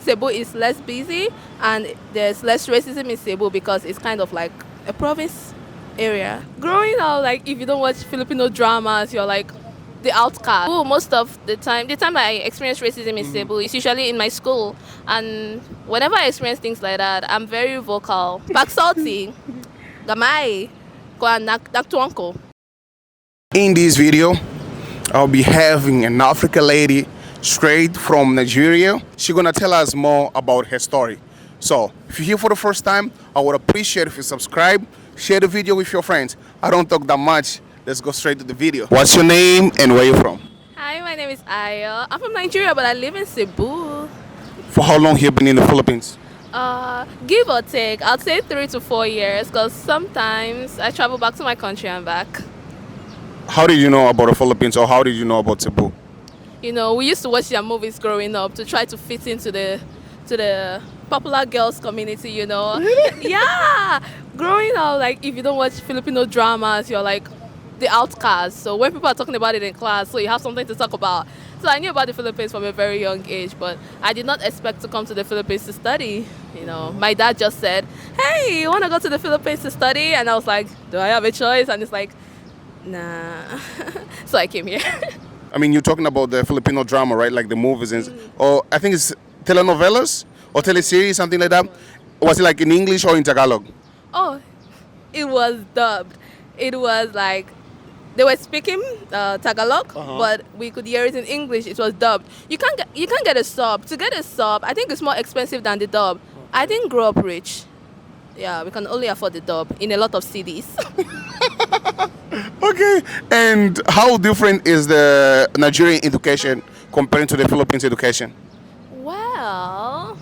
Cebu is less busy and there's less racism in Cebu because it's kind of like a province area. Growing up, like if you don't watch Filipino dramas, you're like the outcast. Most of the time I experience racism in Cebu is usually in my school, and whenever I experience things like that, I'm very vocal. Pagsalti, gamay, kwa naktuangko. In this video, I'll be having an African lady straight from Nigeria. She's gonna tell us more about her story. So, if you're here for the first time, I would appreciate if you subscribe, share the video with your friends. I don't talk that much. Let's go straight to the video. What's your name and where you from? Hi, my name is Ayo. I'm from Nigeria, but I live in Cebu. For how long have you been in the Philippines? Give or take, I'd say 3 to 4 years, because sometimes I travel back to my country and back. How did you know about the Philippines, or how did you know about Cebu? You know, we used to watch their movies growing up to try to fit into the popular girls community, you know. Really? Yeah. Growing up, like if you don't watch Filipino dramas, you're like the outcast. So when people are talking about it in class, so you have something to talk about. So I knew about the Philippines from a very young age, but I did not expect to come to the Philippines to study. You know, my dad just said, "Hey, you want to go to the Philippines to study?" And I was like, "Do I have a choice?" And it's like, nah. So I came here. I mean, you're talking about the Filipino drama, right? Like the movies and, or I think it's telenovelas or teleseries, something like that. Was it like in English or in Tagalog? Oh, it was dubbed. It was like they were speaking Tagalog, but we could hear it in English. It was dubbed. You can't get a sub. To get a sub, I think it's more expensive than the dub. I didn't grow up rich. Yeah, we can only afford the dub in a lot of cities. Okay. And how different is the Nigerian education compared to the Philippines education? Well,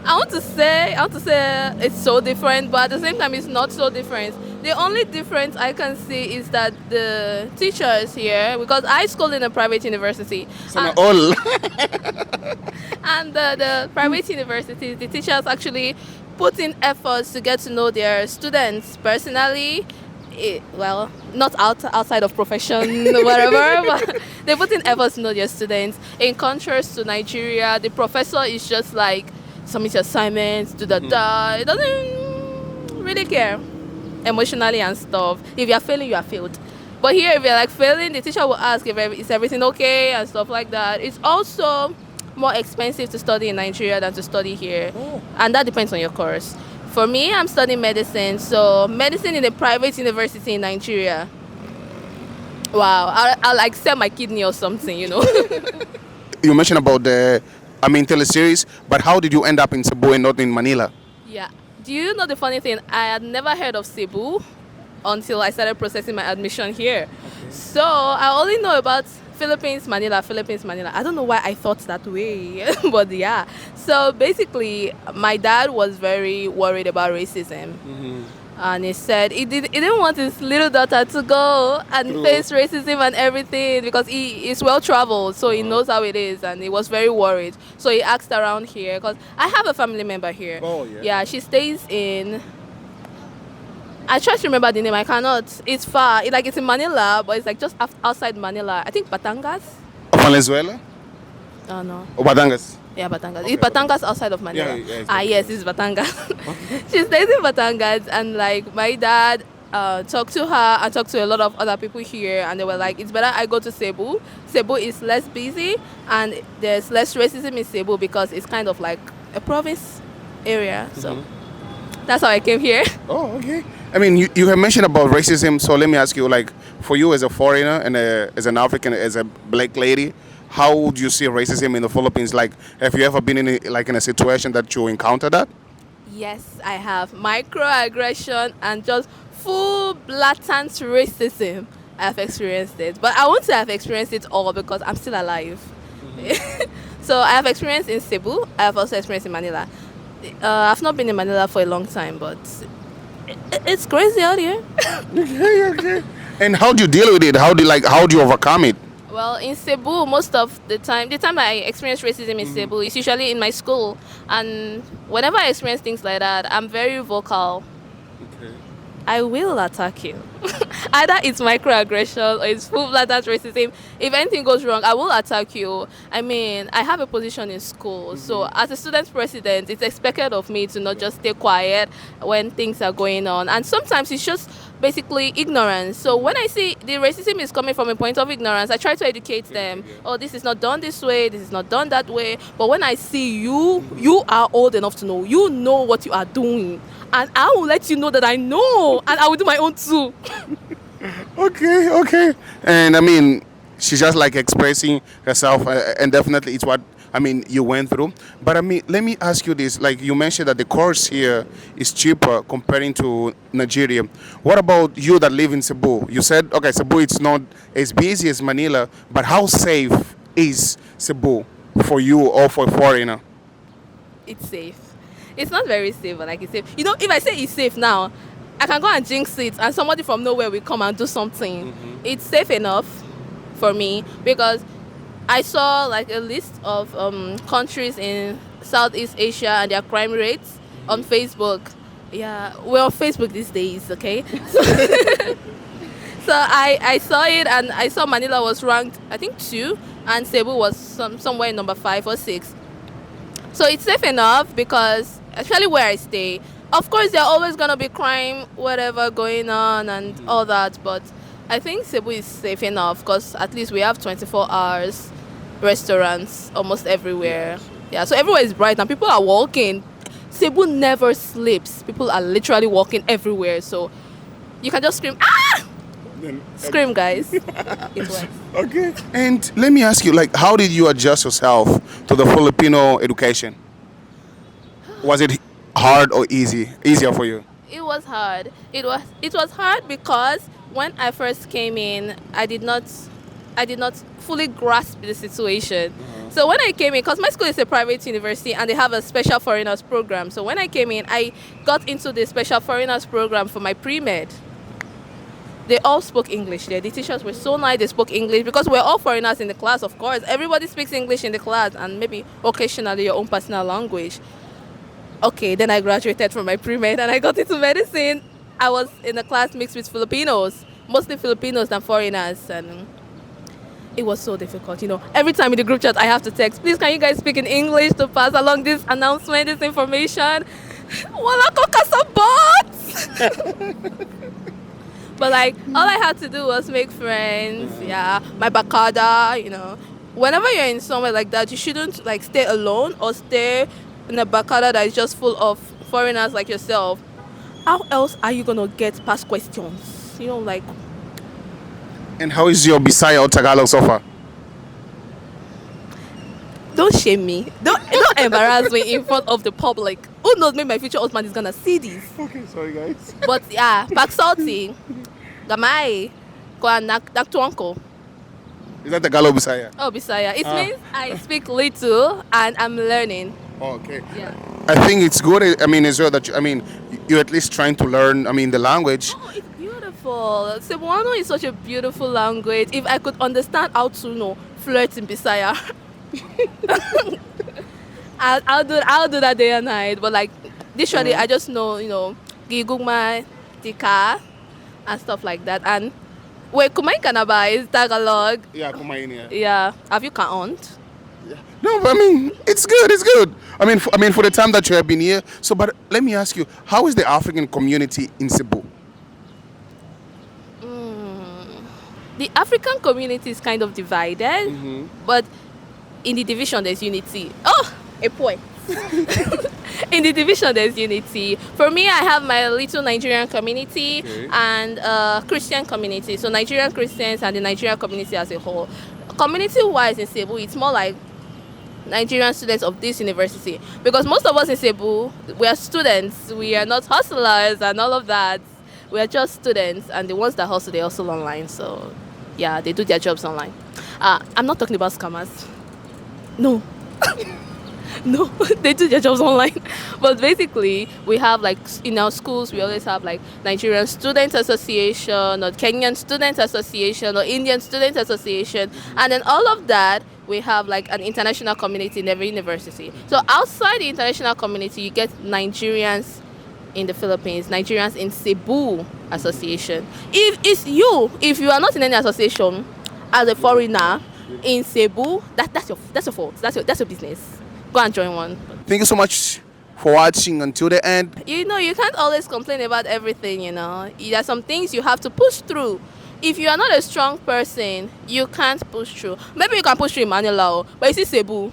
I want to say it's so different, but at the same time, it's not so different. The only difference I can see is that the teachers here, because I schooled in a private university, All. and the private universities, the teachers actually put in efforts to get to know their students personally. Well, not outside of profession, whatever, but they put in efforts to know their students. In contrast to Nigeria, the professor is just like, submit your assignments, do the It doesn't really care emotionally and stuff. If you're failing, you are failed. But here, if you're like failing, the teacher will ask if is everything okay and stuff like that. It's also more expensive to study in Nigeria than to study here, and that depends on your course. For me, I'm studying medicine, so medicine in a private university in Nigeria. Wow, I'll like sell my kidney or something, you know. You mentioned about the, I mean, teleseries, but how did you end up in Cebu and not in Manila? Yeah. Do you know the funny thing? I had never heard of Cebu until I started processing my admission here. Okay. So I only know about Philippines, Manila. I don't know why I thought that way, but yeah. So basically, my dad was very worried about racism. And he said he didn't want his little daughter to go and face racism and everything because he is well traveled, so he knows how it is, and he was very worried. So he asked around here because I have a family member here. Oh, yeah. Yeah, she stays in. I try to remember the name. I cannot. It's far. It's in Manila, but it's like just outside Manila. I think Batangas. Venezuela? Oh no. Or Batangas? Yeah, Batangas. Okay, it's Batangas outside of Manila. Yes, it's Batangas. She stays in Batangas, and like my dad talked to her and talked to a lot of other people here, and they were like, it's better I go to Cebu. Cebu is less busy, and there's less racism in Cebu because it's kind of like a province area. So that's how I came here. Oh, okay. I mean, you have mentioned about racism, so let me ask you, like, for you as a foreigner and as an African, as a black lady, how would you see racism in the Philippines? Like, have you ever been in a situation that you encountered that? Yes, I have. Microaggression and just full blatant racism. I've experienced it. But I won't say I've experienced it all because I'm still alive. So I have experienced in Cebu. I have also experienced in Manila. I've not been in Manila for a long time, but it's crazy out here. Okay. And how do you deal with it? How do you overcome it? Well, in Cebu, most of the time I experience racism in Cebu is usually in my school. And whenever I experience things like that, I'm very vocal. Okay. I will attack you. Either it's microaggression or it's full blatant racism. If anything goes wrong, I will attack you. I mean, I have a position in school. So as a student president, it's expected of me to not just stay quiet when things are going on. And sometimes it's just basically ignorance. So when I see the racism is coming from a point of ignorance, I try to educate them. Oh, this is not done this way, this is not done that way. But when I see you are old enough to know. You know what you are doing. And I will let you know that I know, and I will do my own too. Okay, okay. And I mean, she's just like expressing herself, and definitely it's what I mean you went through. But I mean, let me ask you this: like you mentioned that the course here is cheaper comparing to Nigeria. What about you that live in Cebu? You said okay, Cebu it's not as busy as Manila, but how safe is Cebu for you or for a foreigner? It's safe. It's not very safe, but like it's safe. You know, if I say it's safe now, I can go and jinx it, and somebody from nowhere will come and do something. It's safe enough for me because I saw like a list of countries in Southeast Asia and their crime rates on Facebook. Yeah, we're on Facebook these days, okay? So I saw it, and I saw Manila was ranked, I think, 2, and Cebu was somewhere number 5 or 6. So it's safe enough because, especially where I stay, of course there are always going to be crime, whatever going on and all that, but I think Cebu is safe enough because at least we have 24 hours restaurants almost everywhere. Yeah, so everywhere is bright and people are walking. Cebu never sleeps. People are literally walking everywhere, so you can just scream, ah! Scream, guys. It works. Okay. And let me ask you, like, how did you adjust yourself to the Filipino education? Was it hard or easier for you? It was hard. It was hard because when I first came in, I did not fully grasp the situation. So when I came in, because my school is a private university and they have a special foreigners program. So when I came in, I got into the special foreigners program for my pre-med. They all spoke English there. The teachers were so nice, they spoke English because we're all foreigners in the class, of course. Everybody speaks English in the class and maybe occasionally your own personal language. Okay, then I graduated from my pre-med and I got into medicine. I was in a class mixed with Filipinos, mostly Filipinos than foreigners, and it was so difficult. You know, every time in the group chat I have to text, please can you guys speak in English to pass along this announcement, this information? Wala ko kasabot! But like, all I had to do was make friends. Yeah, my bakada, you know. Whenever you're in somewhere like that, you shouldn't like stay alone or stay in a bakada that is just full of foreigners like yourself. How else are you gonna get past questions? You know, like. And how is your Bisaya or Tagalog so far? Don't shame me. Don't embarrass me in front of the public. Who knows? Maybe my future husband is gonna see this. Okay, sorry guys. But yeah, back salty, gamay, kwa naktuanko. Is that Tagalog Bisaya? Oh, Bisaya. It means I speak little and I'm learning. Oh, okay. Yeah. I think it's good. I mean, as well that you're at least trying to learn. I mean, the language. Oh, it's beautiful. Cebuano is such a beautiful language. If I could understand how to flirt in Bisaya, I'll do that day and night. But like literally, I just know gigugma, tika, and stuff like that. And wait, kumain ka na ba is Tagalog. Yeah, kumain yeah. Yeah. Have you count? No, but I mean, it's good. It's good. I mean, for the time that you have been here. So, but let me ask you, how is the African community in Cebu? The African community is kind of divided, but in the division there's unity. Oh, a point. In the division there's unity. For me, I have my little Nigerian community and Christian community. So Nigerian Christians and the Nigerian community as a whole. Community-wise in Cebu, it's more like Nigerian students of this university. Because most of us in Cebu, we are students. We are not hustlers and all of that. We are just students, and the ones that hustle, they hustle online. So, yeah, they do their jobs online. I'm not talking about scammers. No. No, they do their jobs online. But basically, we have like in our schools, we always have like Nigerian Students Association or Kenyan Students Association or Indian Students Association. And then all of that, we have like an international community in every university. So outside the international community, you get Nigerians in the Philippines, Nigerians in Cebu Association. If you are not in any association as a foreigner in Cebu, that's your fault. That's your business. Go and join one. Thank you so much for watching until the end. You know, you can't always complain about everything, you know. There are some things you have to push through. If you are not a strong person, you can't push through. Maybe you can push through in Manila, but you see Cebu.